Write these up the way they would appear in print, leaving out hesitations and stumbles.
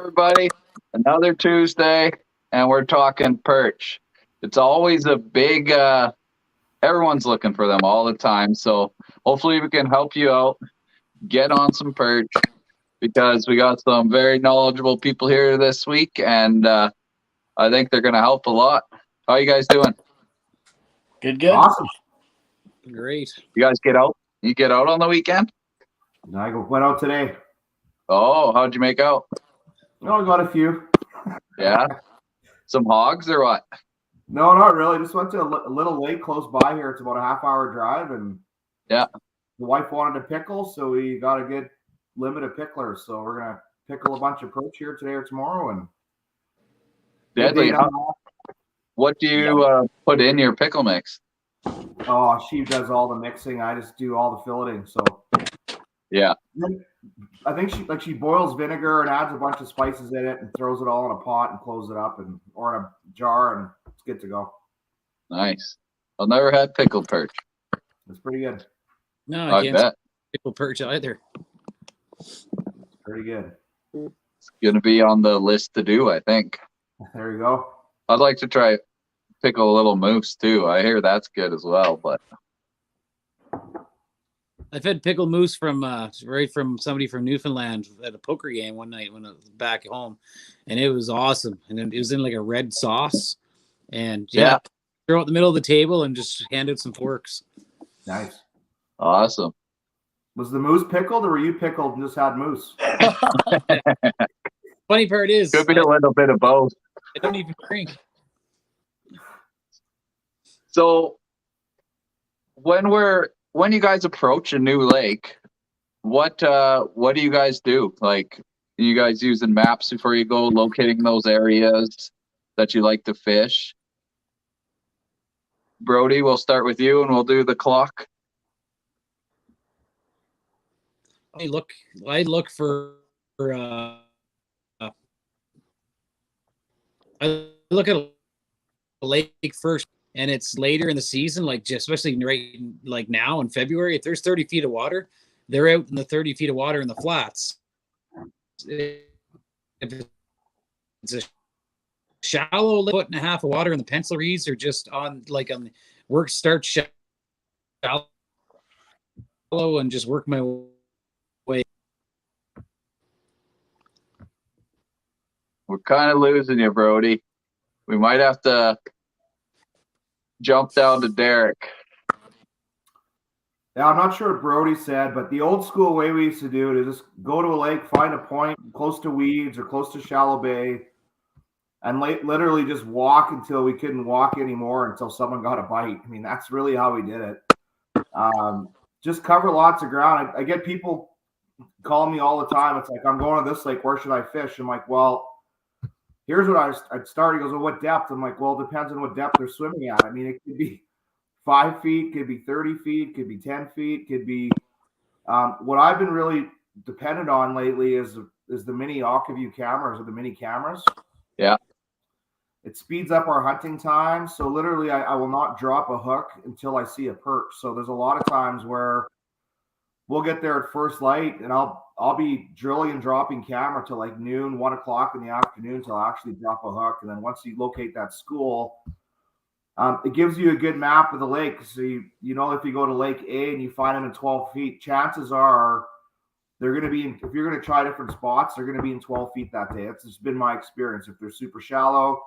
everybody. Another Tuesday, and we're talking perch. It's always a big, everyone's looking for them all the time. So hopefully we can help you out, get on some perch, because we got some very knowledgeable people here this week, and I think they're going to help a lot. How you guys doing? Good. Awesome. Great. You guys get out? You get out on the weekend? I went out today. Oh, how'd you make out? No, I got a few. Yeah? Some hogs or what? No, not really. Just went to a little lake close by here. It's about a half-hour drive, and yeah, the wife wanted to pickle, so we got a good limit of picklers. So we're gonna pickle a bunch of perch here today or tomorrow. And deadly. What do you put in your pickle mix? Oh, she does all the mixing. I just do all the filleting. So yeah, I think she boils vinegar and adds a bunch of spices in it and throws it all in a pot and closes it up or in a jar, and it's good to go. Nice. I've never had pickled perch. It's pretty good. No, I bet. Pickled perch either. Pretty good. It's gonna be on the list to do, I think. There you go. I'd like to try pickle a little moose too. I hear that's good as well, but I've had pickled moose from somebody from Newfoundland at a poker game one night when I was back home, and it was awesome. And it was in like a red sauce, and yeah, throw it in the middle of the table and just hand out some forks. Nice. Awesome. Was the moose pickled, or were you pickled and just had moose? Funny part is, could be a little bit of both. I don't even drink. So when you guys approach a new lake, what do you guys do? Like, are you guys using maps before you go, locating those areas that you like to fish? Brody, we'll start with you and we'll do the clock. I look for I look at a lake first, and it's later in the season, like especially right like now in February. If there's 30 feet of water, they're out in the 30 feet of water in the flats. If it's a shallow foot and a half of water in the pencil reeds, or just on work start shallow and just work my way. We're kind of losing you, Brody. We might have to jump down to Derek. Yeah, I'm not sure what Brody said, but the old school way we used to do it is just go to a lake, find a point close to weeds or close to shallow bay, and literally just walk until we couldn't walk anymore, until someone got a bite. I mean, that's really how we did it. Just cover lots of ground. I get people calling me all the time. It's like, I'm going to this lake. Where should I fish? I'm like, well, here's what I'd start. He goes, well, what depth? I'm like, well, it depends on what depth they're swimming at. I mean, it could be 5 feet, could be 30 feet, could be 10 feet, could be what I've been really dependent on lately is the mini AquaView cameras, or the mini cameras. Yeah. It speeds up our hunting time. So literally I will not drop a hook until I see a perch. So there's a lot of times where we'll get there at first light, and I'll be drilling and dropping camera till like noon, 1 o'clock in the afternoon, till I actually drop a hook. And then once you locate that school, it gives you a good map of the lake. So you know, if you go to Lake A and you find them in 12 feet, chances are they're going to be if you're going to try different spots, they're going to be in 12 feet that day. That's just been my experience. If they're super shallow,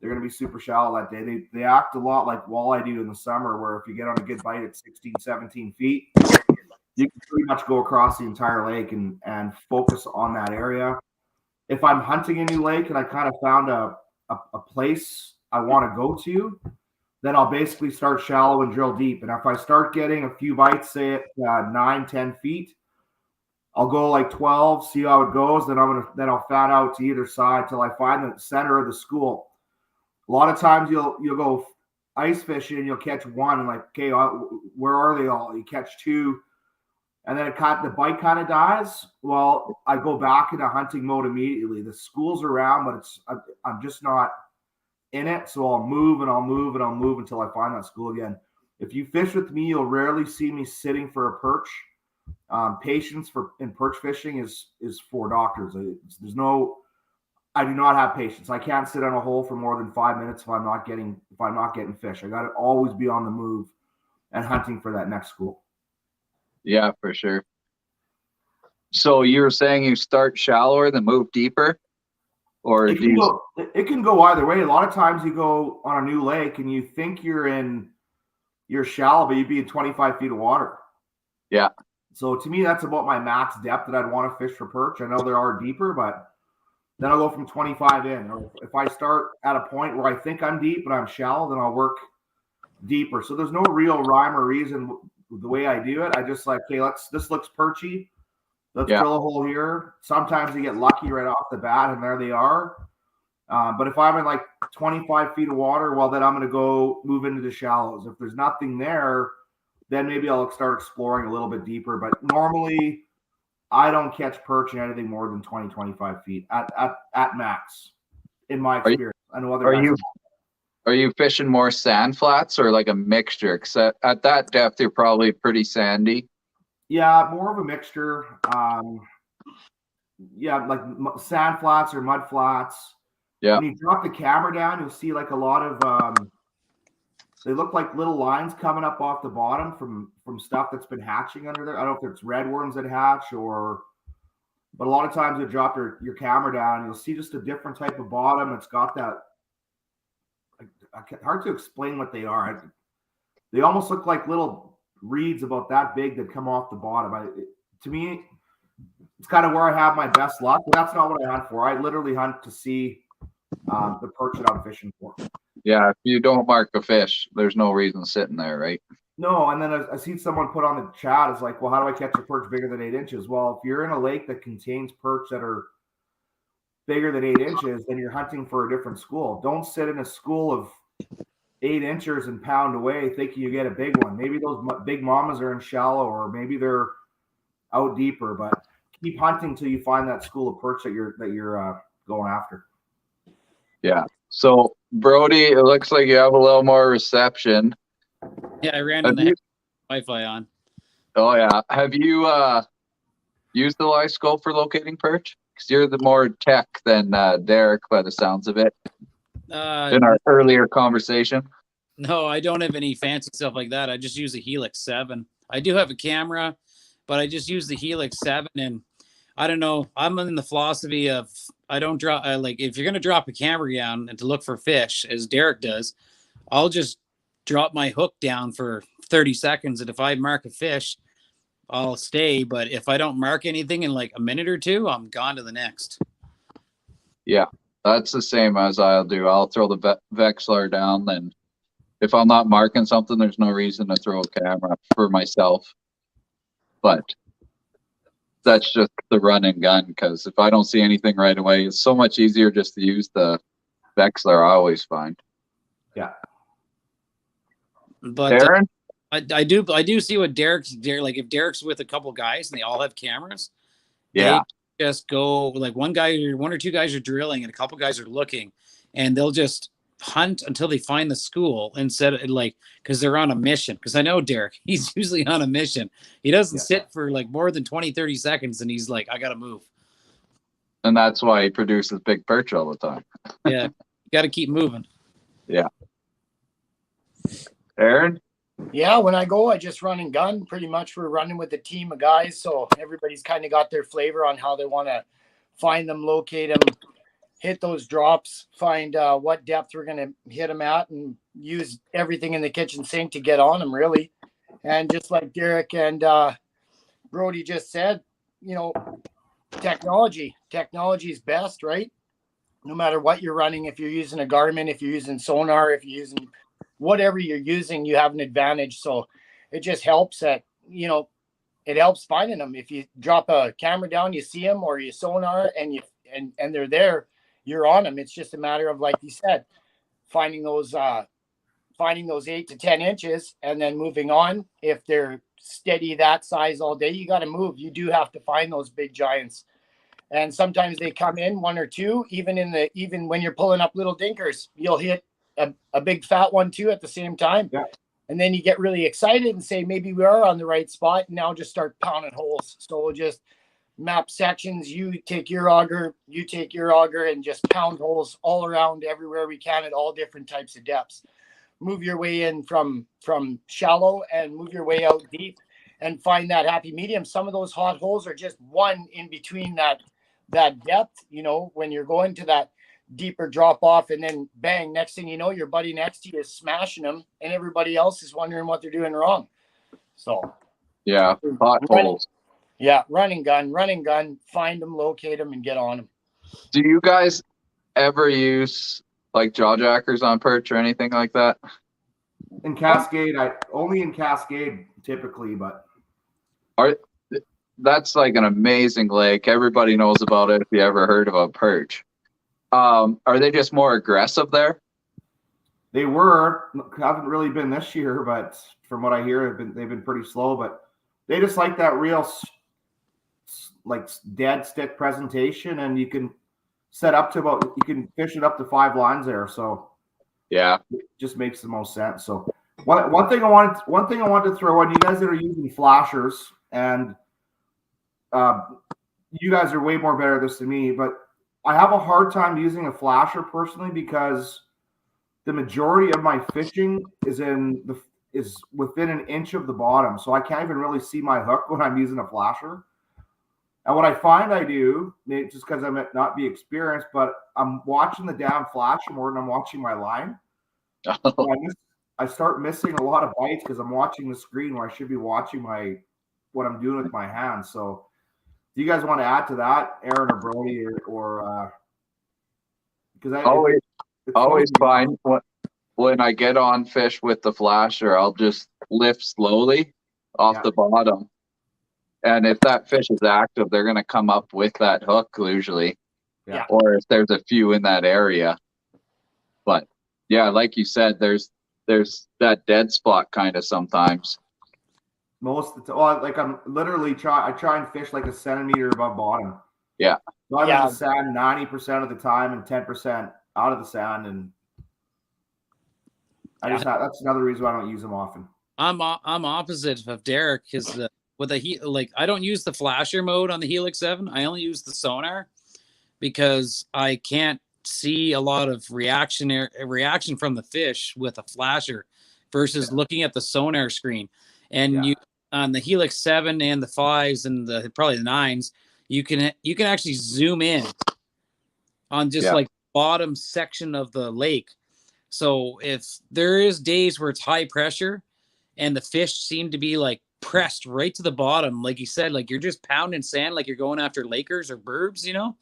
they're going to be super shallow that day. They act a lot like walleye do in the summer, where if you get on a good bite at 16, 17 feet, you can pretty much go across the entire lake and focus on that area. If I'm hunting a new lake and I kind of found a place I want to go to, then I'll basically start shallow and drill deep. And if I start getting a few bites, say at 9, 10 feet, I'll go like 12, see how it goes. Then I'll fan out to either side till I find the center of the school. A lot of times you'll go ice fishing and you'll catch one, and like, okay, where are they all? You catch two, and then the bite kind of dies. Well, I go back into hunting mode immediately. The school's around, but I'm just not in it. So I'll move and I'll move and I'll move until I find that school again. If you fish with me, you'll rarely see me sitting for a perch. Patience in perch fishing is for doctors. There's no I do not have patience. I can't sit on a hole for more than 5 minutes if I'm not getting fish. I got to always be on the move and hunting for that next school. Yeah, for sure. So you were saying you start shallower, then move deeper, or It can go either way. A lot of times you go on a new lake and you think you're shallow, but you'd be in 25 feet of water. Yeah. So to me, that's about my max depth that I'd want to fish for perch. I know there are deeper, but then I'll go from 25 in. Or if I start at a point where I think I'm deep but I'm shallow, then I'll work deeper. So there's no real rhyme or reason the way I do it. I just like, okay, this looks perchy. Let's drill a hole here. Sometimes you get lucky right off the bat, and there they are. But if I'm in like 25 feet of water, well, then I'm going to go move into the shallows. If there's nothing there, then maybe I'll start exploring a little bit deeper. But normally, I don't catch perch in anything more than 20, 25 feet at max, in my experience. I know other guys. Are you fishing more sand flats or like a mixture? Because at that depth, you're probably pretty sandy. Yeah, more of a mixture. Yeah, like sand flats or mud flats. Yeah. When you drop the camera down, you'll see like a lot of they look like little lines coming up off the bottom from stuff that's been hatching under there. I don't know if it's redworms that hatch but a lot of times you drop your camera down and you'll see just a different type of bottom. It's got that hard to explain what they are. They almost look like little reeds about that big that come off the bottom. To me, it's kind of where I have my best luck, but that's not what I hunt for. I literally hunt to see the perch that I'm fishing for. Yeah, if you don't mark a fish, there's no reason sitting there, right? No, and then I see someone put on the chat, it's like, well, how do I catch a perch bigger than 8 inches? Well, if you're in a lake that contains perch that are bigger than 8 inches, then you're hunting for a different school. Don't sit in a school of 8 inches and pound away thinking you get a big one. Maybe those big mamas are in shallow, or maybe they're out deeper, but keep hunting till you find that school of perch that you're going after. Yeah. So Brody, it looks like you have a little more reception. Yeah, I ran in the Wi-Fi on. Oh yeah. Have you used the live scope for locating perch? Because you're the more tech than Derek by the sounds of it. In our earlier conversation. No, I don't have any fancy stuff like that. I just use a Helix 7. I do have a camera, but I just use the Helix 7, and I don't know. I'm in the philosophy of I don't drop. Like if you're gonna drop a camera down and to look for fish, as Derek does, I'll just drop my hook down for 30 seconds, and if I mark a fish, I'll stay. But if I don't mark anything in like a minute or two, I'm gone to the next. Yeah, that's the same as I'll do. I'll throw the Vexlar down, then if I'm not marking something, there's no reason to throw a camera for myself. But that's just the run and gun, because if I don't see anything right away, it's so much easier just to use the Vexlar, I always find. Yeah. But Aaron? I do see what Derek's like. If Derek's with a couple guys and they all have cameras, yeah, they just go like one or two guys are drilling and a couple guys are looking, and they'll just hunt until they find the school instead of like, because they're on a mission. Because I know Derek, he's usually on a mission. He doesn't sit for like more than 20-30 seconds, and he's like, I gotta move. And that's why he produces big perch all the time. Yeah, you got to keep moving. Yeah. Aaron? Yeah, when I go, I just run and gun. Pretty much we're running with a team of guys, so everybody's kind of got their flavor on how they want to find them, locate them, hit those drops, find what depth we're going to hit them at, and use everything in the kitchen sink to get on them, really. And just like Derek and Brody just said, you know, technology is best, right? No matter what you're running, if you're using a Garmin, if you're using sonar, if you're using whatever you're using, you have an advantage. So it just helps that, you know, it helps finding them. If you drop a camera down, you see them, or you sonar and they're there, you're on them. It's just a matter of, like you said, finding those 8 to 10 inches and then moving on. If they're steady that size all day, you got to move. You do have to find those big giants. And sometimes they come in one or two, even when you're pulling up little dinkers, you'll hit a big fat one too at the same time. Yeah. And then you get really excited and say, maybe we are on the right spot, and now just start pounding holes. So just map sections. You take your auger, and just pound holes all around everywhere we can at all different types of depths. Move your way in from shallow and move your way out deep and find that happy medium. Some of those hot holes are just one in between that depth, you know, when you're going to that deeper drop off, and then bang, next thing you know, your buddy next to you is smashing them and everybody else is wondering what they're doing wrong. So yeah, hot holes. Yeah, running gun, find them, locate them, and get on them. Do you guys ever use like jaw jackers on perch or anything like that? In Cascade, only in Cascade typically, but that's like an amazing lake. Everybody knows about it if you ever heard of a perch. Are they just more aggressive there? They were. Haven't really been this year, but from what I hear, they've been pretty slow. But they just like that real like dead stick presentation, and you can set up to you can fish it up to 5 lines there. So yeah, it just makes the most sense. So one thing I wanted to throw in, you guys that are using flashers, and you guys are way more better at this than me, but I have a hard time using a flasher personally because the majority of my fishing is within an inch of the bottom, so I can't even really see my hook when I'm using a flasher. And what I find I do, maybe just because I might not be experienced, but I'm watching the damn flasher more than I'm watching my line. So I start missing a lot of bites because I'm watching the screen where I should be watching what I'm doing with my hands. So do you guys want to add to that, Aaron or Brody, or because always fine when I get on fish with the flasher, I'll just lift slowly off the bottom. And if that fish is active, they're going to come up with that hook usually. Yeah. Or if there's a few in that area. But yeah, like you said, there's that dead spot kind of sometimes. Most of the time, like I'm literally I try and fish like a centimeter above bottom. Yeah. So I'm in the sand 90% of the time and 10% out of the sand, and that's another reason why I don't use them often. I'm opposite of Derek because with I don't use the flasher mode on the Helix 7. I only use the sonar because I can't see a lot of reaction from the fish with a flasher versus looking at the sonar screen. And you on the Helix 7 and the 5s and probably the 9s, you can actually zoom in on just like bottom section of the lake. So if there is days where it's high pressure and the fish seem to be like pressed right to the bottom, like you said, like you're just pounding sand, like you're going after Lakers or burbs, you know,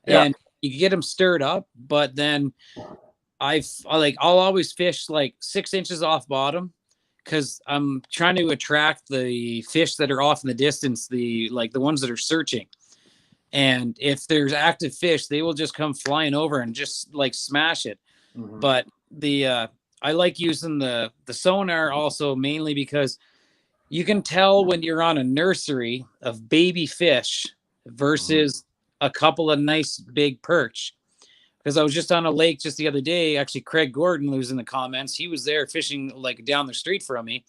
and you can get them stirred up. But then I'll always fish like 6 inches off bottom because I'm trying to attract the fish that are off in the distance, the ones that are searching. And if there's active fish, they will just come flying over and just like smash it. Mm-hmm. But I like using the sonar also mainly because you can tell when you're on a nursery of baby fish versus a couple of nice big perch. Because I was just on a lake just the other day. Actually, Craig Gordon, who's in the comments, he was there fishing like down the street from me.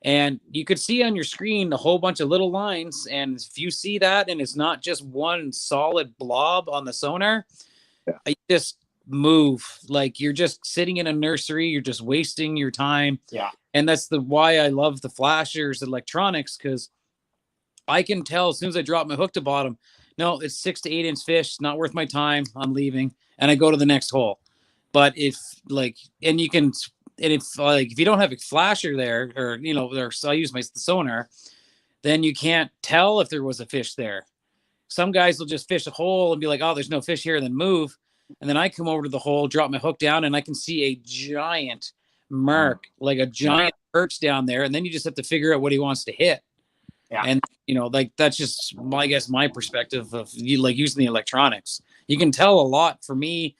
And you could see on your screen a whole bunch of little lines. And if you see that and it's not just one solid blob on the sonar, I just move. Like you're just sitting in a nursery. You're just wasting your time. Yeah. And that's why I love the flashers, electronics, because I can tell as soon as I drop my hook to bottom, no, it's 6 to 8 inch fish, not worth my time. I'm leaving. And I go to the next hole. But if you don't have a flasher there, or I use the sonar, then you can't tell if there was a fish there. Some guys will just fish a hole and be like, oh, there's no fish here, and then move. And then I come over to the hole, drop my hook down, and I can see a giant mark, like a giant perch down there. And then you just have to figure out what he wants to hit. Yeah. And that's just my perspective of using the electronics. You can tell a lot. For me,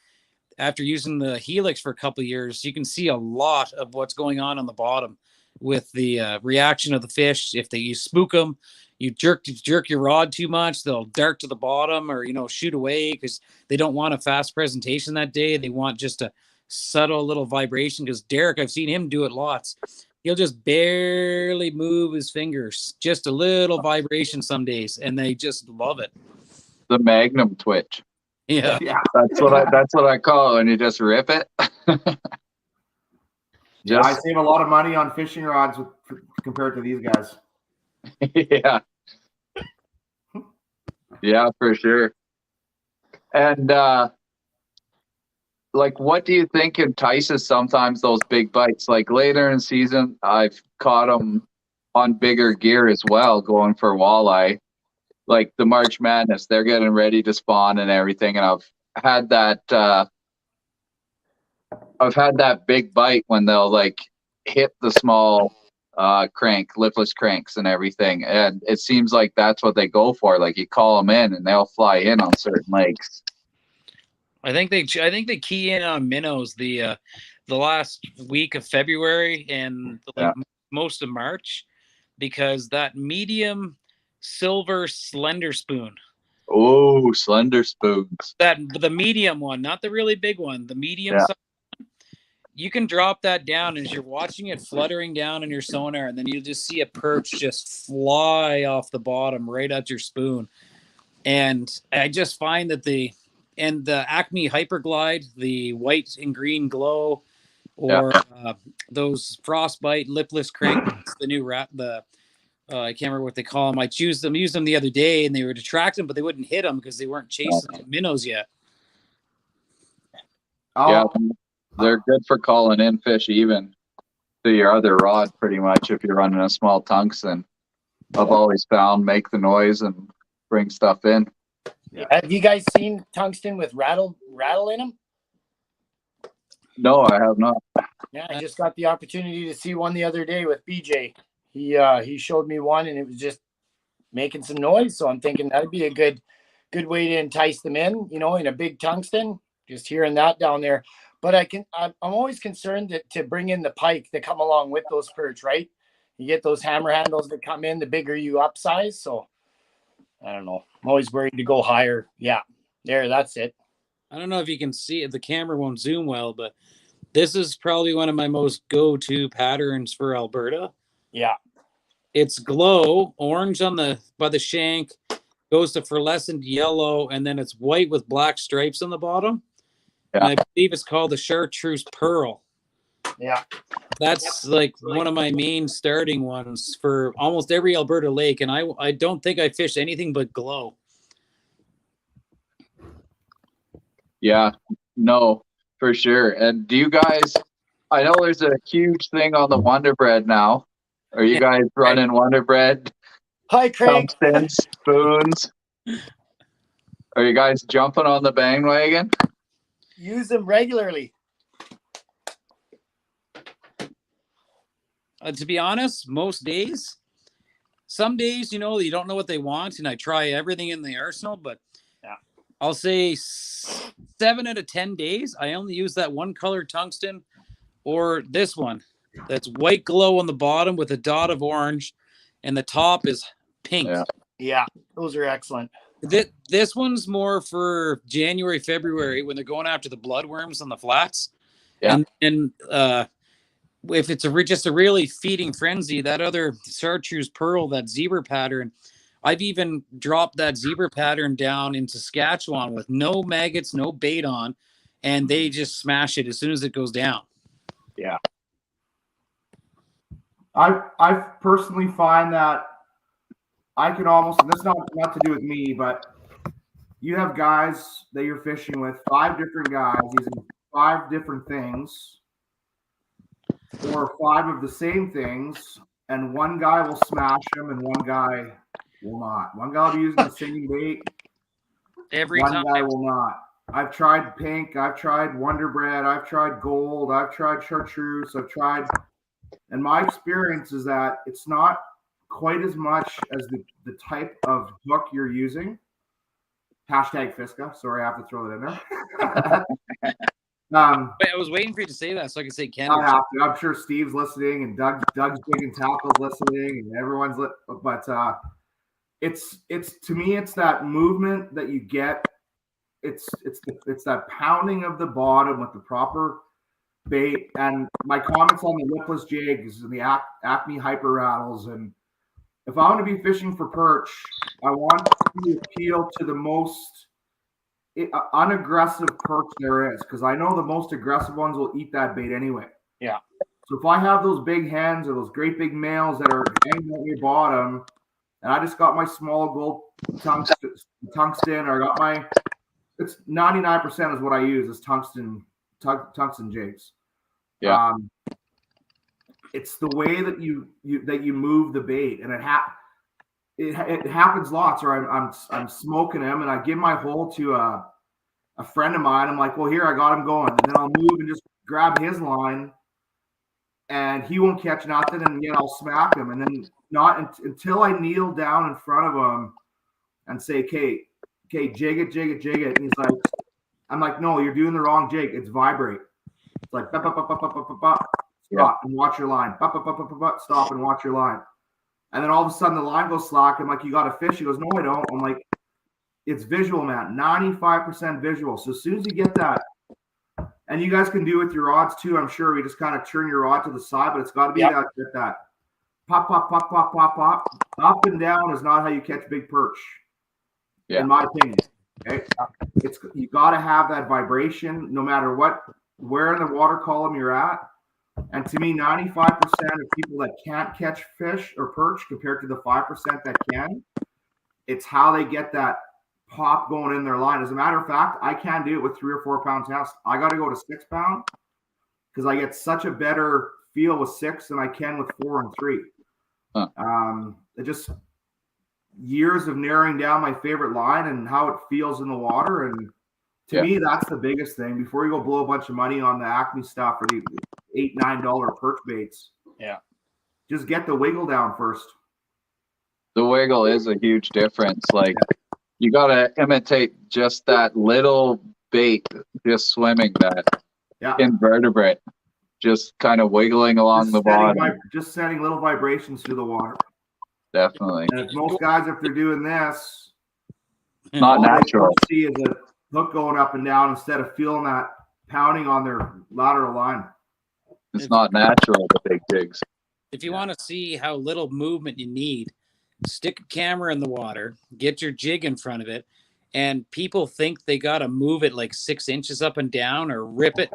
after using the Helix for a couple of years, you can see a lot of what's going on the bottom with the reaction of the fish. If you spook them, you jerk your rod too much, they'll dart to the bottom or shoot away because they don't want a fast presentation that day. They want just a subtle little vibration. Because Derek, I've seen him do it lots. he'll just barely move his fingers, just a little vibration some days, and they just love it. The Magnum twitch. Yeah. That's what I call it when you just rip it. Yeah, I save a lot of money on fishing rods compared to these guys. Yeah. Yeah, for sure. And like, what do you think entices sometimes those big bites? Like later in the season, I've caught them on bigger gear as well, going for walleye. Like the March Madness, they're getting ready to spawn and everything, and I've had that big bite when they'll like hit the small lipless cranks and everything, and it seems like that's what they go for. Like you call them in and they'll fly in on certain lakes. I think they key in on minnows the last week of February and most of March, because that medium silver slender spoon. Oh, slender spoons. The medium one, not the really big one, the medium size. You can drop that down as you're watching it fluttering down in your sonar, and then you just see a perch just fly off the bottom right at your spoon. And I just find that the Acme Hyperglide, the white and green glow, or those frostbite lipless cranks, the new I can't remember what they call them. I used them the other day, and they were attracting, but they wouldn't hit them because they weren't chasing minnows yet. Yeah, they're good for calling in fish even to your other rod, pretty much, if you're running a small tungsten. I've always found make the noise and bring stuff in. Yeah. Have you guys seen tungsten with rattle in them? No, I have not. Yeah, I just got the opportunity to see one the other day with BJ. He showed me one, and it was just making some noise. So I'm thinking that'd be a good way to entice them in, in a big tungsten. Just hearing that down there. But I'm always concerned to bring in the pike that come along with those perch, right? You get those hammer handles that come in, the bigger you upsize. So I don't know. I'm always worried to go higher. Yeah, that's it. I don't know if you can see it. The camera won't zoom well, but this is probably one of my most go-to patterns for Alberta. Yeah. It's glow, orange by the shank, goes to fluorescent yellow, and then it's white with black stripes on the bottom. Yeah. And I believe it's called the Chartreuse Pearl. Yeah. That's like one of my main starting ones for almost every Alberta lake, and I don't think I fished anything but glow. Yeah, no, for sure. And do you guys, I know there's a huge thing on the Wonder Bread now. Are you guys running Wonder Bread? Hi, Craig. Tungsten, spoons? Are you guys jumping on the bandwagon? Use them regularly. To be honest, most days. Some days, you don't know what they want, and I try everything in the arsenal, but I'll say 7 out of 10 days, I only use that one color tungsten or this one. That's white glow on the bottom with a dot of orange, and the top is pink. Yeah, those are excellent. This one's more for January, February, when they're going after the bloodworms on the flats. Yeah. And if it's just a really feeding frenzy, that other Chartreuse Pearl, that zebra pattern, I've even dropped that zebra pattern down in Saskatchewan with no maggots, no bait on, and they just smash it as soon as it goes down. Yeah. I personally find that I can almost, and this is not to do with me, but you have guys that you're fishing with, 5 different guys using 5 different things, or 5 of the same things, and one guy will smash them and one guy will not. One guy will be using the same bait. One guy will not. I've tried pink. I've tried Wonder Bread. I've tried gold. I've tried chartreuse. And my experience is that it's not quite as much as the type of hook you're using. Hashtag Fiska. Sorry, I have to throw that in there. I was waiting for you to say that so I could say Canada. I have to. I'm sure Steve's listening, and Doug's Big and Tackle's listening, and everyone's but it's to me, it's that movement that you get. It's that pounding of the bottom with the proper bait, and my comments on the lipless jigs and the Acme hyper rattles. And if I want to be fishing for perch, I want to appeal to the most unaggressive perch there is, because I know the most aggressive ones will eat that bait anyway. Yeah. So if I have those big hens or those great big males that are hanging at your bottom, and I just got my small gold tungsten, or I got my, it's 99% is what I use is tungsten jigs. Yeah. It's the way that you move the bait, and it happens lots. Or I'm smoking him, and I give my hole to a friend of mine. I'm like, well, here, I got him going, and then I'll move and just grab his line, and he won't catch nothing, and I'll smack him, and then not until I kneel down in front of him and say, okay, jig it. And he's like, I'm like, no, you're doing the wrong jig. It's vibrate. It's like, stop and watch your line. Stop and watch your line. And then all of a sudden the line goes slack. I'm like, you got a fish? He goes, no, I don't. I'm like, it's visual, man. 95% visual. So as soon as you get that, and you guys can do with your rods too, I'm sure. We just kind of turn your rod to the side, but it's got to be that pop, up and down is not how you catch big perch. In my opinion. Okay, you got to have that vibration no matter where in the water column you're at. And to me, 95% of people that can't catch fish or perch compared to the 5% that can, it's how they get that pop going in their line. As a matter of fact, I can't do it with 3 or 4 pound test. I got to go to 6 pound because I get such a better feel with 6 than I can with 4 and 3. It just years of narrowing down my favorite line and how it feels in the water. And to me, that's the biggest thing. Before you go blow a bunch of money on the Acme stuff or the $8-9 perch baits, just get the wiggle down first. The wiggle is a huge difference. Like you got to imitate just that little bait, just swimming that invertebrate, just kind of wiggling along the bottom. Just sending little vibrations through the water. Definitely. And if most guys, if they're doing this, not natural. See is a hook going up and down instead of feeling that pounding on their lateral line. It's not natural, the big jigs. If you want to see how little movement you need, stick a camera in the water, get your jig in front of it, and people think they got to move it like 6 inches up and down or rip it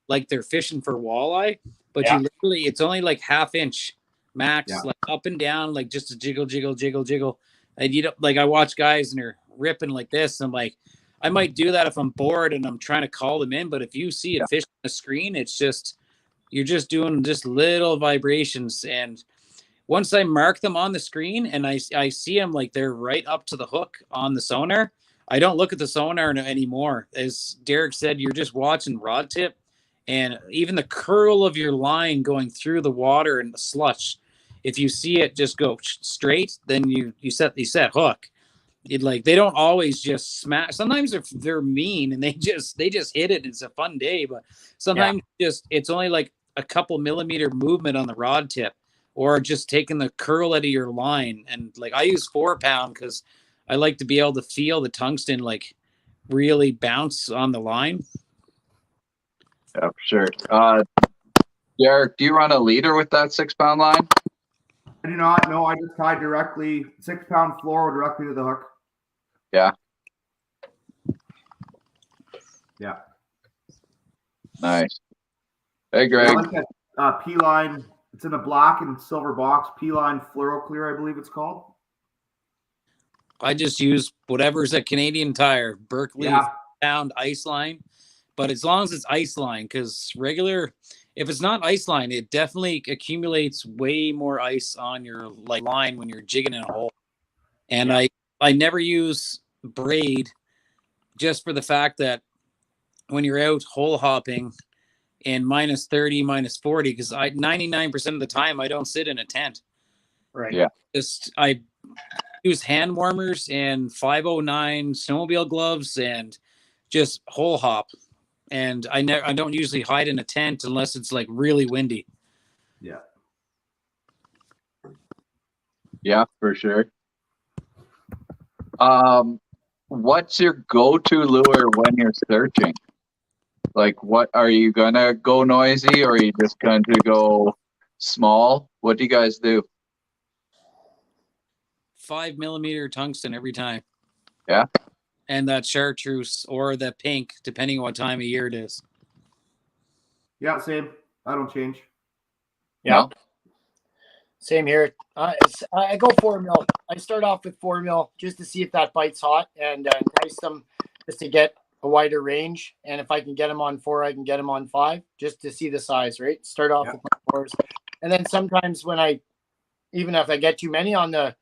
like they're fishing for walleye. But you literally, it's only like ½ inch max, like up and down, like just a jiggle. And you don't, like, I watch guys and they're ripping like this. I'm like, I might do that if I'm bored and I'm trying to call them in. But if you see a fish on the screen, it's just, you're just doing just little vibrations. And once I mark them on the screen and I see them like they're right up to the hook on the sonar, I don't look at the sonar anymore. As Derek said, you're just watching rod tip, and even the curl of your line going through the water and the slush. If you see it just go straight, then you set hook. It, like, they don't always just smash. Sometimes they're mean and they just hit it. It's a fun day, but sometimes it's only like a couple millimeter movement on the rod tip, or just taking the curl out of your line. And like, I use 4 pound because I like to be able to feel the tungsten like really bounce on the line. Yeah, for sure. Derek, do you run a leader with that 6 pound line? I do not. No, I just tie directly 6 pound fluoro directly to the hook. Yeah. Yeah. Nice. Hey, Greg. I like that P-line. It's in a black and silver box. P-line fluoro clear, I believe it's called. I just use whatever's a Canadian Tire, Berkeley pound ice line. But as long as it's ice line, because regular, if it's not ice line, it definitely accumulates way more ice on your line when you're jigging in a hole. And I never use braid, just for the fact that when you're out hole hopping in -30, -40, because 99% of the time I don't sit in a tent. Right. Yeah. I use hand warmers and 509 snowmobile gloves and just hole hop. And I don't usually hide in a tent unless it's like really windy. Yeah. Yeah, for sure. What's your go-to lure when you're searching? Like, what are you gonna go noisy, or are you just going to go small? What do you guys do? 5mm tungsten every time. Yeah. And that chartreuse or the pink, depending on what time of year it is. Yeah, same. I don't change. Yeah. No? Same here. I go 4 mil. I start off with 4 mil just to see if that bite's hot and entice them just to get a wider range. And if I can get them on 4, I can get them on 5 just to see the size, right? Start off with my 4s. And then sometimes even if I get too many on the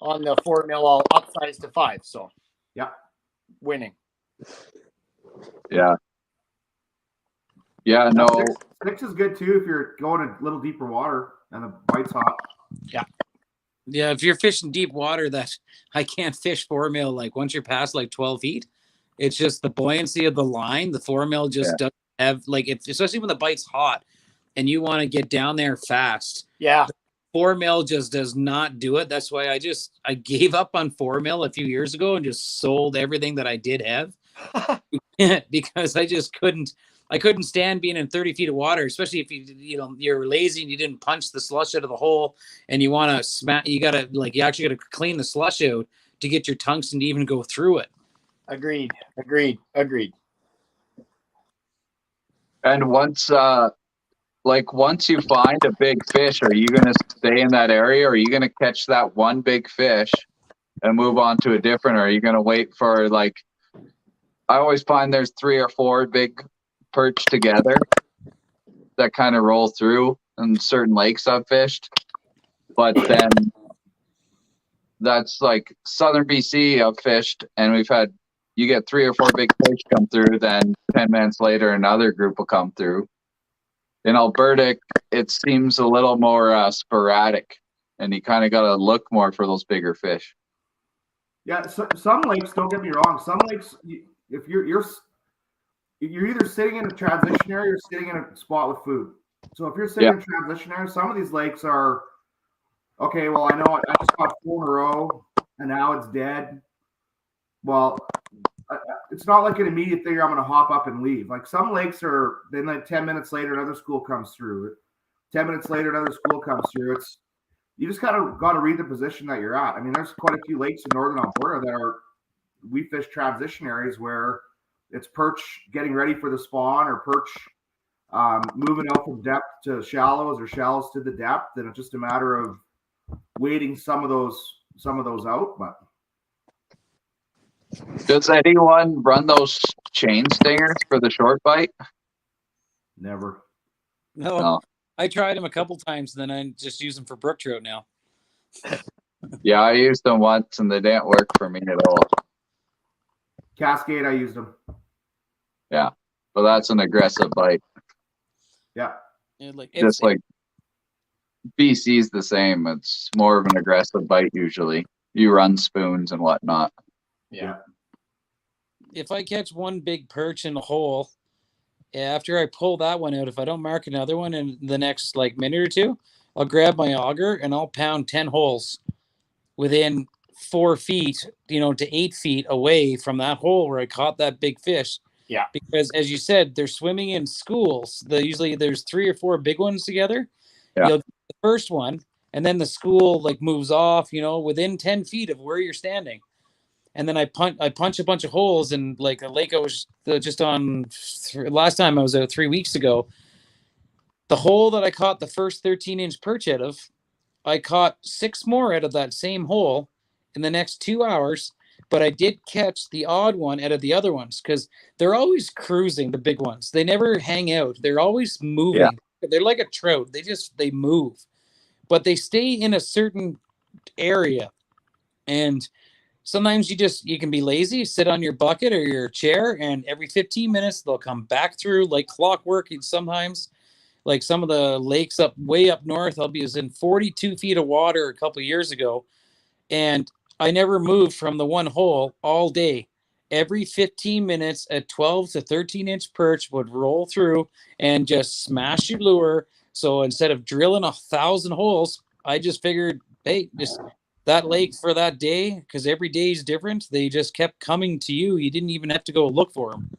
4 mil, I'll upsize to 5. So yeah, winning. Yeah. Yeah, no. 6 is good too if you're going a little deeper water and the bite's hot. Yeah. Yeah, if you're fishing deep water, that I can't fish 4 mil. Like once you're past like 12 feet, it's just the buoyancy of the line. The 4 mil just doesn't have especially when the bite's hot and you want to get down there fast. Yeah. 4 mil just does not do it. That's why I gave up on 4 mil a few years ago and just sold everything that I did have because I just couldn't stand being in 30 feet of water, especially if you're lazy and you didn't punch the slush out of the hole and you want to smack. You actually got to clean the slush out to get your tungsten to even go through it. Agreed. And once you find a big fish, are you going to stay in that area, or are you going to catch that one big fish and move on to a different, or are you going to wait for, like, I always find there's 3 or 4 big perch together that kind of roll through in certain lakes I've fished. But then that's like southern BC I've fished, and you get 3 or 4 big fish come through, then 10 minutes later another group will come through. In Alberta, it seems a little more sporadic, and you kind of got to look more for those bigger fish. Yeah, so, some lakes, don't get me wrong, some lakes, if you're either sitting in a transition area or sitting in a spot with food. So if you're sitting in a transition area, some of these lakes are, okay, well, I know I just caught 4 in a row, and now it's dead. Well, it's not like an immediate thing I'm going to hop up and leave. Like some lakes are, then like 10 minutes later, another school comes through. 10 minutes later, another school comes through. You just kind of got to read the position that you're at. I mean, there's quite a few lakes in northern Alberta we fish transition areas where it's perch getting ready for the spawn, or perch moving out from depth to shallows, or shallows to the depth. And it's just a matter of waiting some of those out. But does anyone run those chain stingers for the short bite? Never. No. I tried them a couple times, then I just use them for brook trout now. Yeah, I used them once and they didn't work for me at all. Cascade, I used them. Yeah, but that's an aggressive bite. Yeah. Just like BC's the same. It's more of an aggressive bite usually. You run spoons and whatnot. Yeah. If I catch one big perch in a hole, after I pull that one out, if I don't mark another one in the next minute or two, I'll grab my auger and I'll pound 10 holes within 4 feet, to 8 feet away from that hole where I caught that big fish. Yeah. Because as you said, they're swimming in schools. Usually there's 3 or 4 big ones together. Yeah. You'll get the first one, and then the school moves off, within 10 feet of where you're standing. And then I punch a bunch of holes, and the lake I was just on last time I was out 3 weeks ago, the hole that I caught the first 13-inch perch out of, I caught 6 more out of that same hole in the next 2 hours, but I did catch the odd one out of the other ones because they're always cruising, the big ones. They never hang out. They're always moving. Yeah. They're like a trout. They move, but they stay in a certain area. And sometimes you can be lazy, sit on your bucket or your chair, and every 15 minutes they'll come back through like clockwork. And sometimes, like some of the lakes way up north, I was in 42 feet of water a couple of years ago, and I never moved from the one hole all day. Every 15 minutes, a 12 to 13-inch perch would roll through and just smash your lure. So instead of drilling 1,000 holes, I just figured, hey, just that lake for that day, because every day is different. They just kept coming to you. You didn't even have to go look for them.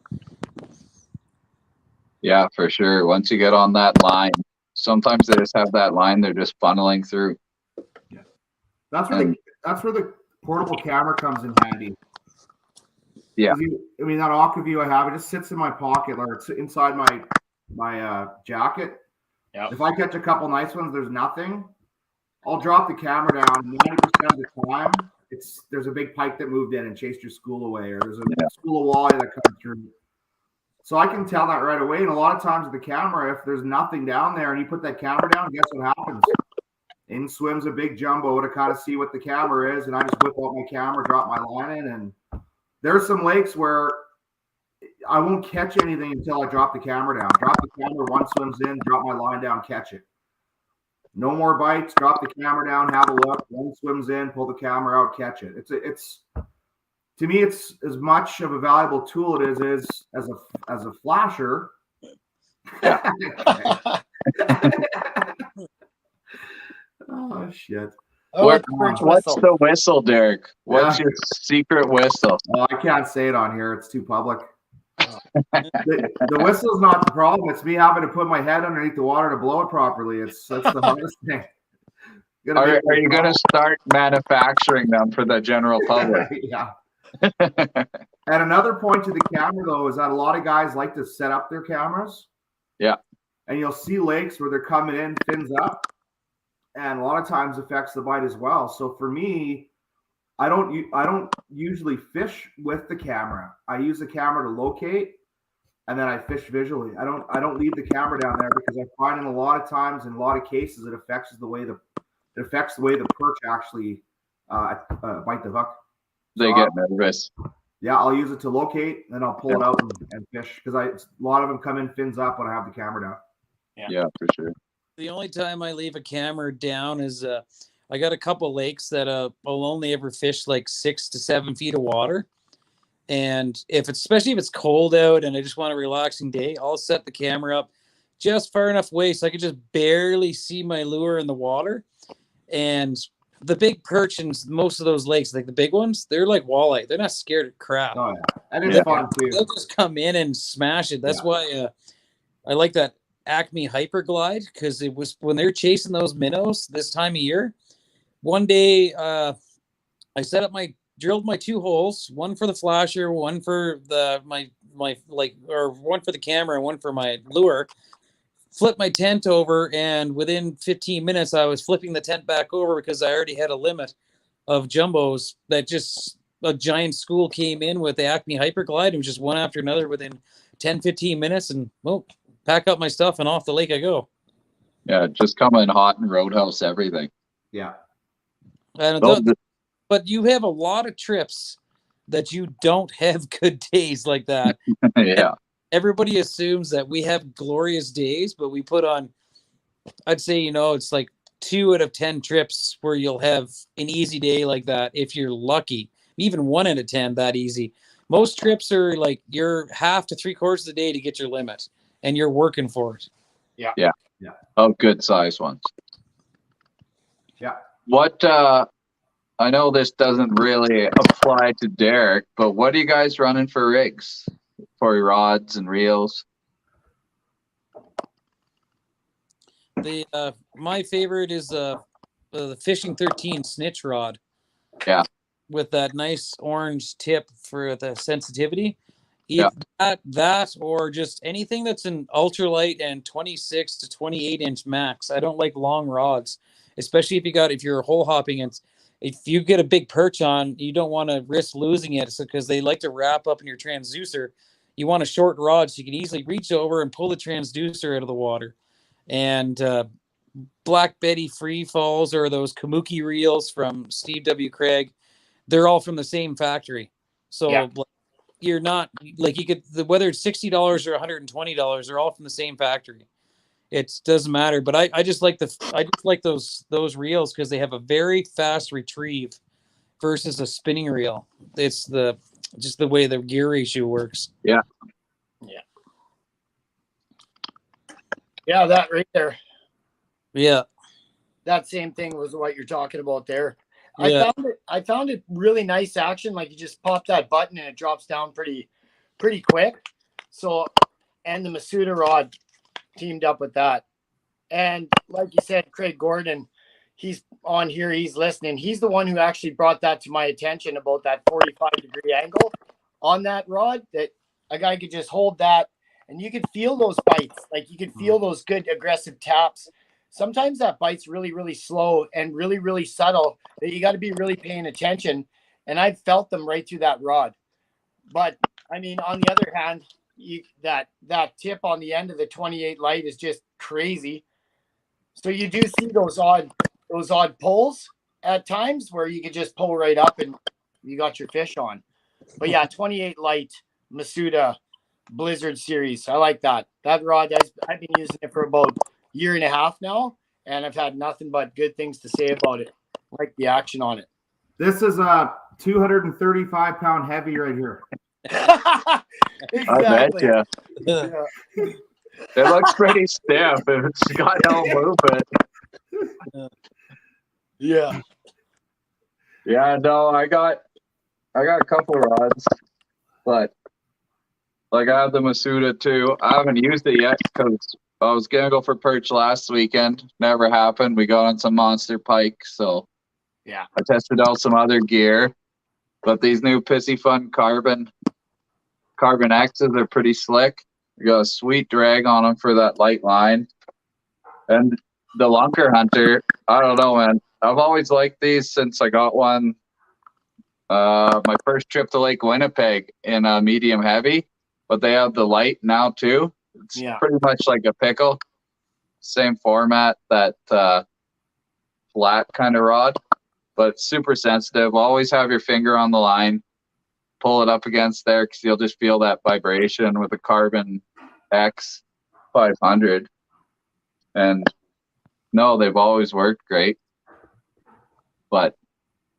Yeah, for sure. Once you get on that line, sometimes they just have that line they're just funneling through. Yeah. That's where the portable camera comes in handy. Yeah. I mean, that AquaView I have, it just sits in my pocket or it's inside my jacket. Yeah. If I catch a couple nice ones, there's nothing. I'll drop the camera down. 90% of the time, there's a big pike that moved in and chased your school away, or there's a school of walleye that comes through. So I can tell that right away. And a lot of times with the camera, if there's nothing down there and you put that camera down, guess what happens? In swims a big jumbo to kind of see what the camera is, and I just whip out my camera, drop my line in, and there's some lakes where I won't catch anything until I drop the camera down. Drop the camera, one swims in, drop my line down, catch it. No more bites. Drop the camera down, have a look. One swims in, pull the camera out, catch it. It's to me, it's as much of a valuable tool it is as a flasher. Oh shit! What's the whistle, Derek? What's your secret whistle? Oh, I can't say it on here. It's too public. The whistle's not the problem. It's me having to put my head underneath the water to blow it properly. That's the hardest thing. Are you going to start manufacturing them for the general public? Yeah. And another point to the camera, though, is that a lot of guys like to set up their cameras. Yeah. And you'll see lakes where they're coming in, fins up, and a lot of times affects the bite as well. So for me, I don't usually fish with the camera. I use the camera to locate, and then I fish visually. I don't leave the camera down there because I find in a lot of times, in a lot of cases, it affects the way the perch actually bite the hook. They get nervous. Yeah, I'll use it to locate, then I'll pull it out and fish because a lot of them come in fins up when I have the camera down. Yeah, for sure. The only time I leave a camera down is I got a couple lakes that I'll only ever fish like 6 to 7 feet of water. And especially if it's cold out and I just want a relaxing day, I'll set the camera up just far enough away so I can just barely see my lure in the water. And the big perch in most of those lakes, like the big ones, they're like walleye. They're not scared of crap. Oh, yeah. And it's fun too. They'll just come in and smash it. That's why I like that Acme Hyperglide, because it was when they're chasing those minnows this time of year. One day I drilled my 2 holes, one for the flasher, one for one for the camera and one for my lure. Flipped my tent over, and within 15 minutes I was flipping the tent back over because I already had a limit of jumbos that just a giant school came in with the Acme Hyperglide, and was just one after another within 10-15 minutes, and pack up my stuff and off the lake I go. Yeah, just coming hot and roadhouse everything. Yeah. But you have a lot of trips that you don't have good days like that. Yeah. Everybody assumes that we have glorious days, but we put on, I'd say, it's like 2 out of 10 trips where you'll have an easy day like that. If you're lucky, even 1 out of 10, that easy. Most trips are like you're half to 3/4 of the day to get your limit and you're working for it. Yeah. Yeah. Yeah. Oh, good size ones. Yeah. What, I know this doesn't really apply to Derek, but what are you guys running for rigs? For your rods and reels? My favorite is the Fishing 13 snitch rod. Yeah. With that nice orange tip for the sensitivity. Yeah. That or just anything that's an ultralight and 26 to 28 inch max. I don't like long rods, especially if you're hole hopping and if you get a big perch on, you don't want to risk losing it because they like to wrap up in your transducer. You want a short rod so you can easily reach over and pull the transducer out of the water. And Black Betty free falls or those Kamuki reels from Steve W. Craig, they're all from the same factory. So you're not like you could whether it's $60 or $120, they're all from the same factory. It doesn't matter. But I just like those reels because they have a very fast retrieve versus a spinning reel. It's just the way the gear ratio works. Yeah. Yeah. Yeah, that right there. Yeah. That same thing was what you're talking about there. Yeah. I found it really nice action. Like you just pop that button and it drops down pretty quick. So and the Masuda rod teamed up with that. And like you said, Craig Gordon, he's on here, he's listening. He's the one who actually brought that to my attention about that 45-degree angle on that rod, that a guy could just hold that and you could feel those bites. Like you could feel those good aggressive taps. Sometimes that bite's really, really slow and really, really subtle that you got to be really paying attention. And I felt them right through that rod. But I mean, on the other hand, that tip on the end of the 28 light is just crazy. So you do see those odd pulls at times where you could just pull right up and you got your fish on. But yeah, 28 light Masuda Blizzard series. I like that. That rod, I've been using it for about a year and a half now, and I've had nothing but good things to say about it. I like the action on it. This is a 235-pound heavy right here. Exactly. I bet you. Yeah. It looks pretty stiff. It's got no movement. Yeah. Yeah, no, I got a couple rods, but like I have the Masuda too. I haven't used it yet because I was gonna go for perch last weekend. Never happened. We got on some monster pike, so Yeah. I tested out some other gear. But these new Pissy Fun Carbon X's are pretty slick. You got a sweet drag on them for that light line. And the Lunker Hunter, I don't know, man. I've always liked these since I got one my first trip to Lake Winnipeg in a medium heavy, but they have the light now too. It's pretty much like a pickle. Same format, that flat kind of rod, but super sensitive. Always have your finger on the line. Pull it up against there because you'll just feel that vibration with a Carbon X 500. And no, they've always worked great. But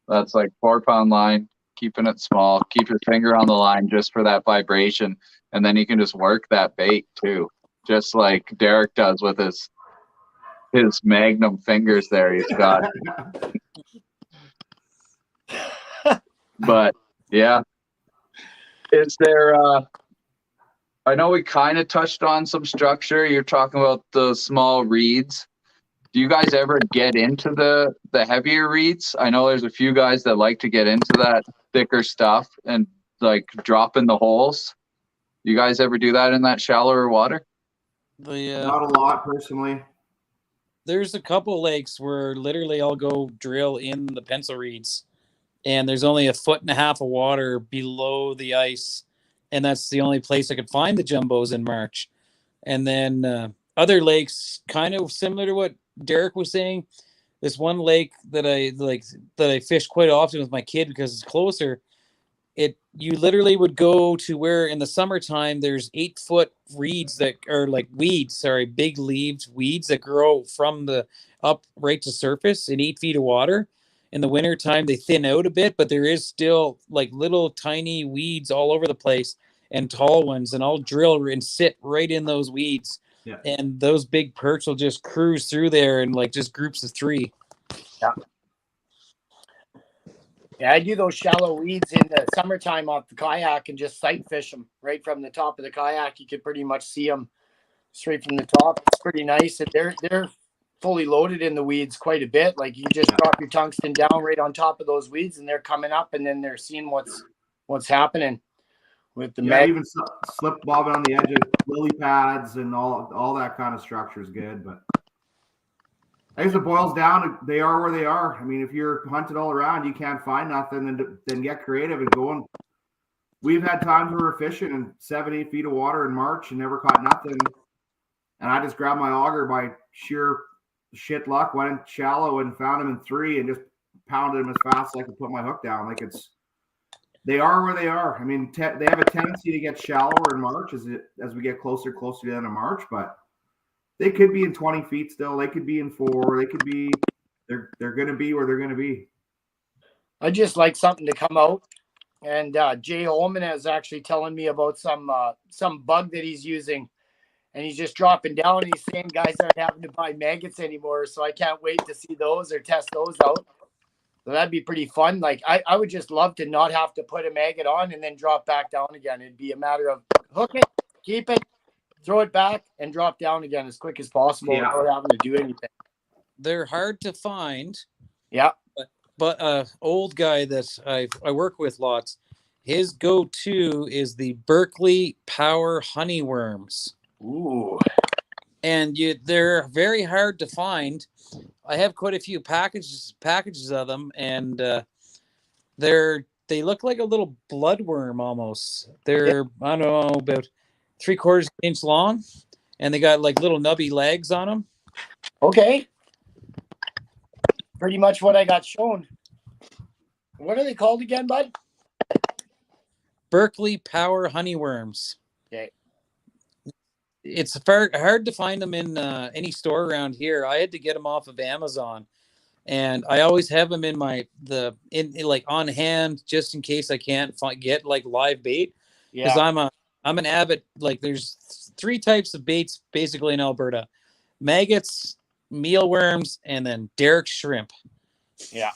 that's like 4-pound line, keeping it small. Keep your finger on the line just for that vibration. And then you can just work that bait too. Just like Derek does with his magnum fingers there he's got. But yeah. Is there I know we kind of touched on some structure. You're talking about the small reeds. Do you guys ever get into the heavier reeds? I know there's a few guys that like to get into that thicker stuff and like drop in the holes. You guys ever do that in that shallower water? Not a lot, personally. There's a couple lakes where literally I'll go drill in the pencil reeds, and there's only 1.5 feet of water below the ice, and that's the only place I could find the jumbos in March. And then other lakes, kind of similar to what Derek was saying. This one lake that I fish quite often with my kid because it's closer. You literally would go to where in the summertime there's 8-foot reeds that are like weeds, big leaved weeds that grow from the up right to surface in 8 feet of water. In the wintertime they thin out a bit, but there is still like little tiny weeds all over the place and tall ones, and I'll drill and sit right in those weeds. Yeah. And those big perch will just cruise through there and like just groups of 3. Yeah. Yeah, I do those shallow weeds in the summertime off the kayak and just sight fish them right from the top of the kayak. You can pretty much see them straight from the top. It's pretty nice. And they're fully loaded in the weeds quite a bit. Like you just drop your tungsten down right on top of those weeds and they're coming up, and then they're seeing what's happening with the even slip bobbing on the edge of lily pads and all that kind of structure is good. But I guess it boils down to they are where they are. I mean, if you're hunted all around, you can't find nothing, then get creative and go. And we've had times where we're fishing in 7-8 feet of water in March and never caught nothing. And I just grabbed my auger by sheer shit luck, went in shallow and found him in 3 and just pounded him as fast as I could put my hook down. Like they are where they are. I mean, they have a tendency to get shallower in March as we get closer to the end of March, but they could be in 20 feet still. They could be in 4. They could be. They're going to be where they're going to be. I just like something to come out. And Jay Holman is actually telling me about some bug that he's using, and he's just dropping down. And he's saying guys aren't having to buy maggots anymore, so I can't wait to see those or test those out. So that'd be pretty fun. Like I would just love to not have to put a maggot on and then drop back down again. It'd be a matter of hook it, keep it, throw it back and drop down again as quick as possible without having to do anything. They're hard to find. Yeah. But old guy that I work with lots, his go-to is the Berkeley Power honeyworms. Ooh. And they're very hard to find. I have quite a few packages of them, and they look like a little bloodworm almost. They're I don't know, about 3/4 inch long, and they got like little nubby legs on them. Okay. Pretty much what I got shown. What are they called again, bud? Berkeley Power honeyworms. Okay. It's hard to find them in any store around here. I had to get them off of Amazon, and I always have them in like on hand just in case I can't get like live bait. Because I'm an avid, like, there's 3 types of baits basically in Alberta: maggots, mealworms, and then derrick shrimp. Yeah.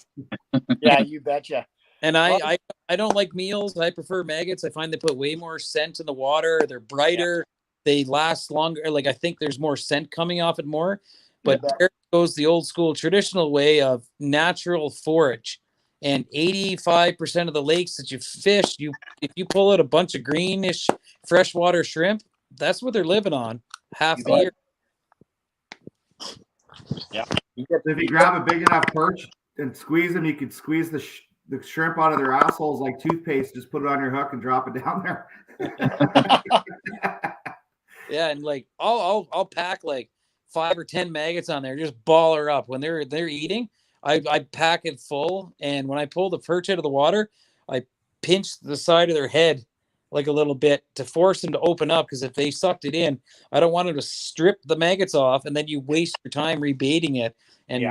Yeah, you betcha. And I don't like meals. I prefer maggots. I find they put way more scent in the water. They're brighter. Yeah. They last longer. Like, I think there's more scent coming off it more. But Derrick goes the old school traditional way of natural forage. And 85% of the lakes that you fish, if you pull out a bunch of greenish freshwater shrimp, that's what they're living on half the year. Yeah. If you grab a big enough perch and squeeze them, you could squeeze the shrimp out of their assholes like toothpaste. Just put it on your hook and drop it down there. Yeah, and like I'll pack like 5 or 10 maggots on there, just ball her up when they're eating. I pack it full, and when I pull the perch out of the water, I pinch the side of their head like a little bit to force them to open up, because if they sucked it in, I don't want them to strip the maggots off, and then you waste your time rebaiting it. And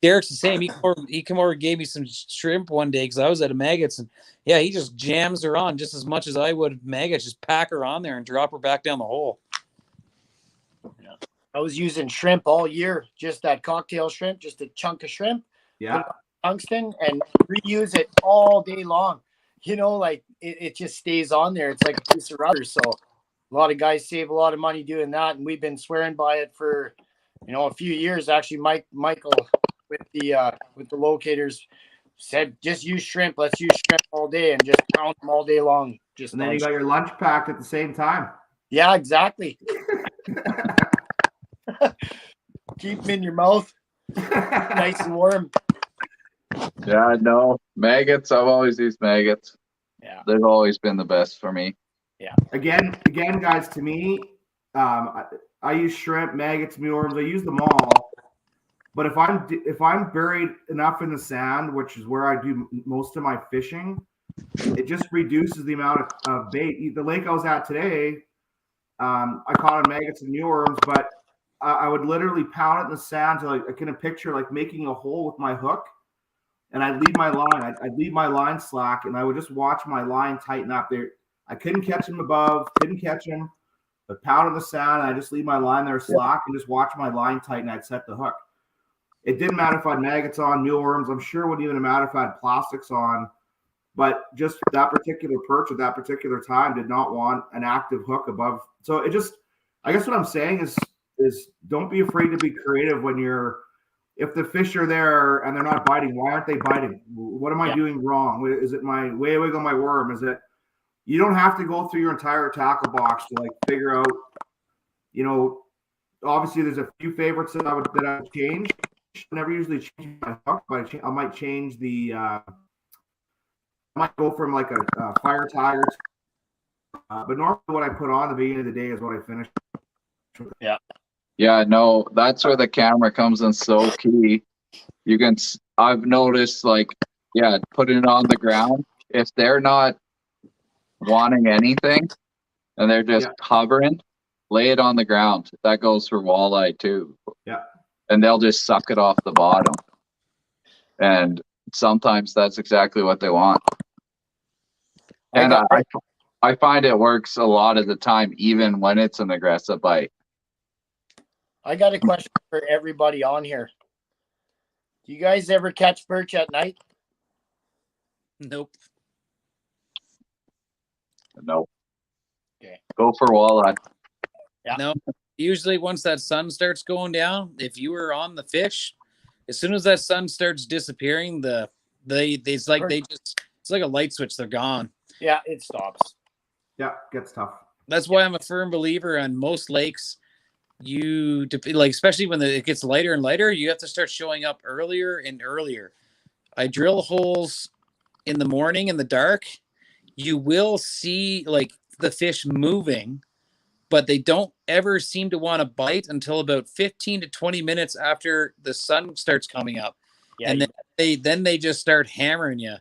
Derrick's the same. He come over and gave me some shrimp one day because I was out of maggots, and he just jams her on just as much as I would maggots. Just pack her on there and drop her back down the hole. Yeah. I was using shrimp all year, just that cocktail shrimp, just a chunk of shrimp, tungsten, and reuse it all day long. Like it just stays on there. It's like a piece of rubber. So a lot of guys save a lot of money doing that, and we've been swearing by it for a few years. Actually, Michael with the locators said, just use shrimp. Let's use shrimp all day and just count them all day long. And then you got your lunch packed at the same time. Yeah, exactly. Keep them in your mouth, nice and warm. Yeah, no, maggots. I've always used maggots. Yeah, they've always been the best for me. Yeah. Again, guys. To me, I use shrimp, maggots, mealworms. I use them all. But if I'm buried enough in the sand, which is where I do most of my fishing, it just reduces the amount of bait. The lake I was at today, I caught on maggots and mealworms, but I would literally pound it in the sand to, like, I can picture like making a hole with my hook, and I'd leave my line. I'd leave my line slack, and I would just watch my line tighten up. There, I couldn't catch him above, couldn't catch him. But pound in the sand, and I just leave my line there slack and just watch my line tighten. I'd set the hook. It didn't matter if I had maggots on, mealworms. I'm sure it wouldn't even matter if I had plastics on. But just that particular perch at that particular time did not want an active hook above. So it just, I guess what I'm saying is don't be afraid to be creative when if the fish are there and they're not biting. Why aren't they biting? What am I doing wrong? Is it my way wiggle my worm? Is it? You don't have to go through your entire tackle box to like figure out. Obviously there's a few favorites that I would change. I never usually change my hook, but I might change the. I might go from like a fire tiger. But normally what I put on at the beginning of the day is what I finish. Yeah. Yeah, no, that's where the camera comes in so key. I've noticed, like, putting it on the ground. If they're not wanting anything and they're just hovering, lay it on the ground. That goes for walleye too. Yeah. And they'll just suck it off the bottom. And sometimes that's exactly what they want. And I find it works a lot of the time, even when it's an aggressive bite. I got a question for everybody on here. Do you guys ever catch perch at night? Nope. Nope. Okay. Go for walleye. Yeah. No, usually once that sun starts going down, if you were on the fish, as soon as that sun starts disappearing, it's like it's like a light switch. They're gone. Yeah, it stops. Yeah, gets tough. That's why I'm a firm believer on most lakes. Especially when it gets lighter and lighter, you have to start showing up earlier and earlier. I drill holes in the morning in the dark. You will see like the fish moving, but they don't ever seem to want to bite until about 15 to 20 minutes after the sun starts coming up. Yeah, And then they just start hammering you.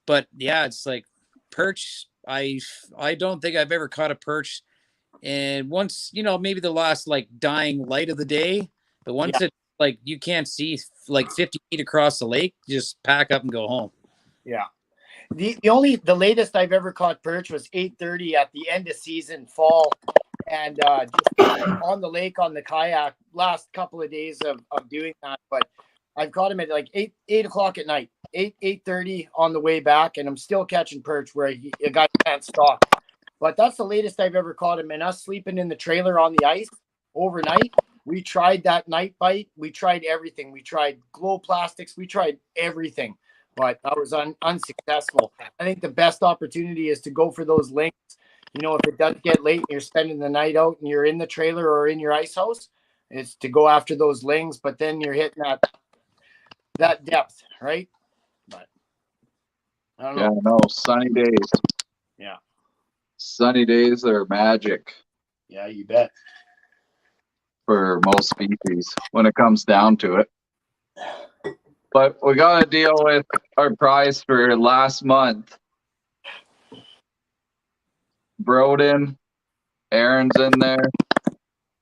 But yeah, it's like perch. I don't think I've ever caught a perch. And once, maybe the last like dying light of the day, but once it like you can't see like 50 feet across the lake, just pack up and go home. Yeah. The latest I've ever caught perch was 8:30 at the end of season fall, and just on the lake on the kayak. Last couple of days of doing that, but I've caught him at like 8 o'clock at night, 8:30 on the way back, and I'm still catching perch where a guy can't stop. But that's the latest I've ever caught him. And us sleeping in the trailer on the ice overnight, we tried that night bite. We tried everything. We tried glow plastics. We tried everything. But that was unsuccessful. I think the best opportunity is to go for those links. If it does get late and you're spending the night out and you're in the trailer or in your ice house, it's to go after those lings. But then you're hitting that depth, right? But I don't know. Yeah, no, sunny days. Yeah. Sunny days are magic Yeah, you bet. for most species when it comes down to it. But we got to deal with our prize for last month. Broden, Aaron's in there,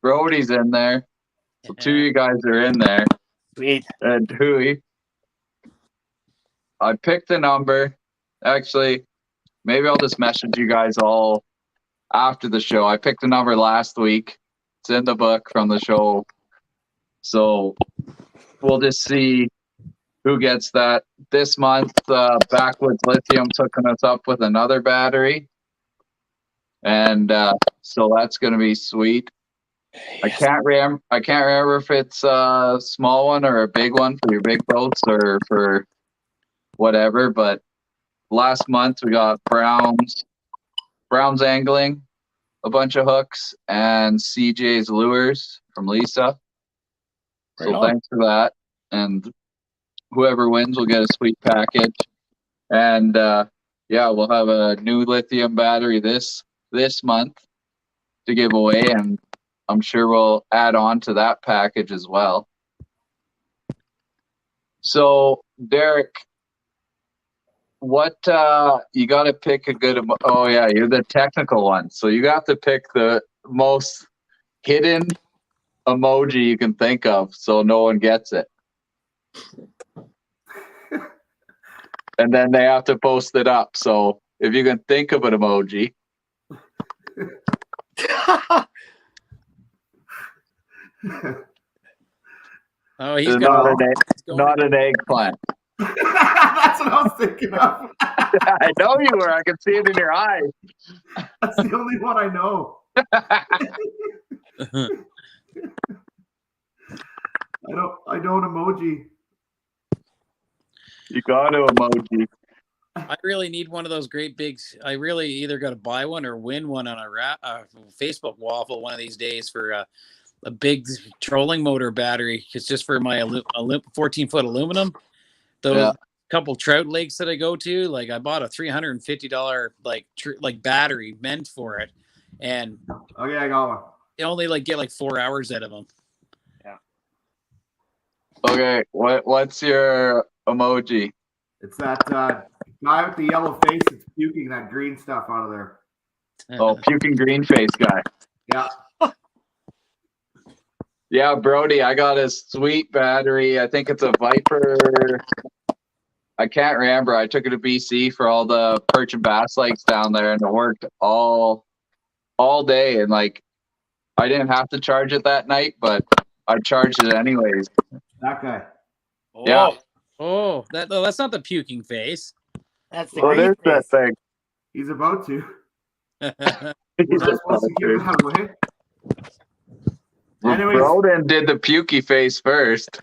Brody's in there. So two of you guys are in there. Sweet. And Hui. I picked a number. Actually, maybe I'll just message you guys all after the show. I picked a number last week. It's in the book from the show. So we'll just see who gets that. This month, Backwoods Lithium's hooking us up with another battery. And so that's going to be sweet. I can't remember if it's a small one or a big one for your big boats or for whatever. But last month we got Brown's Angling, a bunch of hooks, and CJ's Lures from Lisa. So thanks for that. And whoever wins will get a sweet package. And we'll have a new lithium battery this month to give away, and I'm sure we'll add on to that package as well. So Derek, what you got to pick a good you're the technical one, so you got to pick the most hidden emoji you can think of so no one gets it. And then they have to post it up. So if you can think of an emoji. Oh, he's not an eggplant. That's what I was thinking of. I know you were. I can see it in your eyes. That's the only one I know. I don't emoji. You got to emoji. I really need one of those great bigs. I really either got to buy one or win one on a Facebook waffle one of these days for a big trolling motor battery. It's just for my 14-foot aluminum. Those couple trout lakes that I go to, like I bought a $350 like battery meant for it, and okay, I got one. You only get like 4 hours out of them. Yeah. Okay, what's your emoji? It's that guy with the yellow face that's puking that green stuff out of there. Oh, puking green face guy. Yeah. Yeah, Brody, I got a sweet battery. I think it's a Viper. I can't remember. I took it to BC for all the perch and bass lakes down there, and it worked all day. And I didn't have to charge it that night, but I charged it anyways. That guy. Oh. Yeah. Oh, that's not the puking face. That's the there's green that face. thing. He's about to. He's Was I supposed to give to. that away? Anyways, Broden did the pukey face first.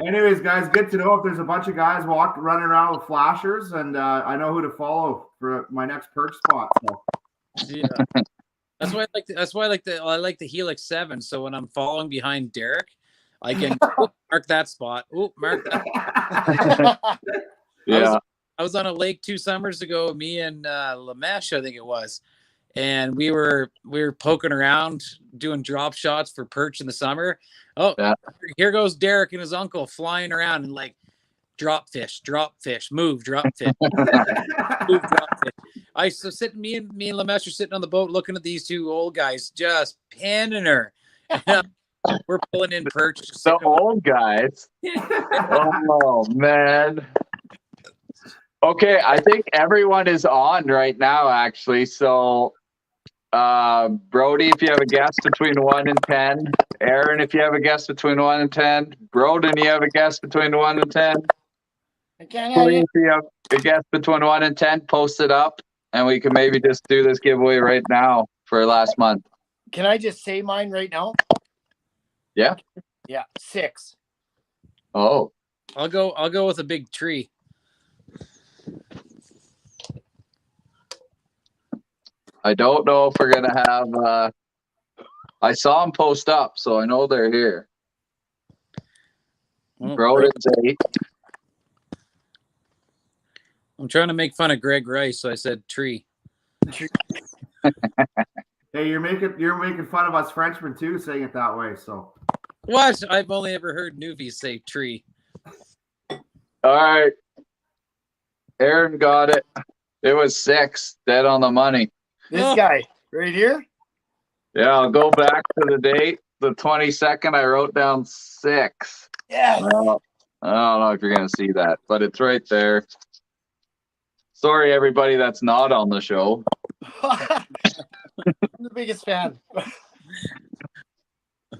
Anyways, guys, good to know if there's a bunch of guys running around with flashers, and I know who to follow for my next perch spot. So. Yeah. That's why I like the Helix 7. So when I'm following behind Derek, I can mark that spot. Oh, mark that. Yeah. I was on a lake 2 summers ago, me and Lamesh, I think it was. And we were poking around doing drop shots for perch in the summer. Oh, yeah. Here goes Derek and his uncle flying around and like drop fish, move, drop fish, move, drop fish. Me and Lamesh are sitting on the boat looking at these 2 old guys just panning her. We're pulling in perch. The old guys. Oh man. Okay, I think everyone is on right now, actually. So, Brody, if you have a guess between 1 and 10. Aaron, if you have a guess between 1 and 10. Broden, you have a guess between 1 and 10. Please, if you have a guess between 1 and 10, post it up, and we can maybe just do this giveaway right now for last month. Can I just say mine right now? Yeah. Yeah, 6. Oh. I'll go with a big tree. I don't know if we're gonna have. I saw them post up, so I know they're here. Broden's 8. I'm trying to make fun of Greg Rice, so I said tree. Hey, you're making fun of us Frenchmen too, saying it that way. So what? I've only ever heard newbies say tree. All right, Aaron got it. It was 6, dead on the money. This guy right here. Yeah, I'll go back to the date, the 22nd. I wrote down 6. Yeah. I don't know if you're gonna see that, but it's right there. Sorry, everybody that's not on the show. I'm the biggest fan.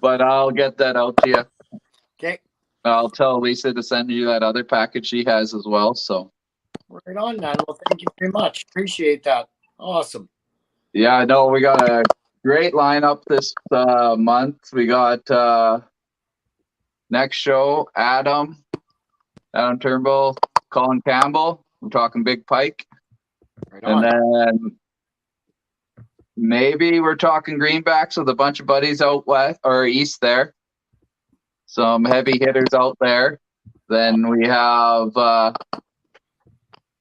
But I'll get that out to you. Okay. I'll tell Lisa to send you that other package she has as well. So. Right on, man. Well, thank you very much. Appreciate that. Awesome. Yeah, I know we got a great lineup this month. We got next show, Adam Turnbull, Colin Campbell. I'm talking big pike. Right on. And then maybe we're talking greenbacks with a bunch of buddies out west or east there. Some heavy hitters out there. Then we have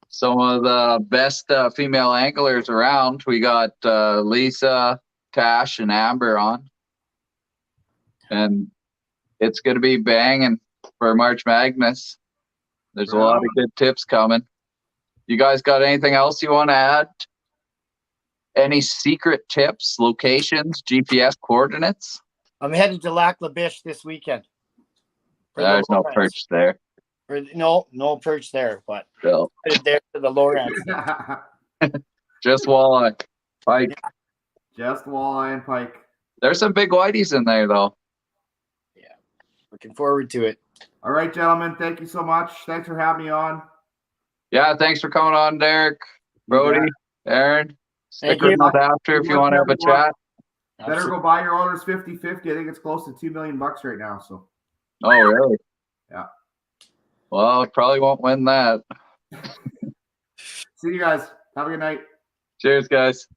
some of the best female anglers around. We got Lisa, Tash, and Amber on. And it's going to be banging for March Madness. There's a lot of good tips coming. You guys got anything else you want to add? Any secret tips, locations, GPS coordinates? I'm headed to Lac La Biche this weekend. There's no perch there. No perch there, but No. There to the Lawrence. Just walleye, pike. Just walleye and pike. There's some big whiteys in there, though. Yeah, looking forward to it. All right, gentlemen. Thank you so much. Thanks for having me on. Yeah, thanks for coming on, Derek, Brody, Aaron. Stick around after if you want to have a chat. Better go buy your orders 50-50. I think it's close to $2 million right now. So. Oh, really? Yeah. Well, I probably won't win that. See you guys. Have a good night. Cheers, guys.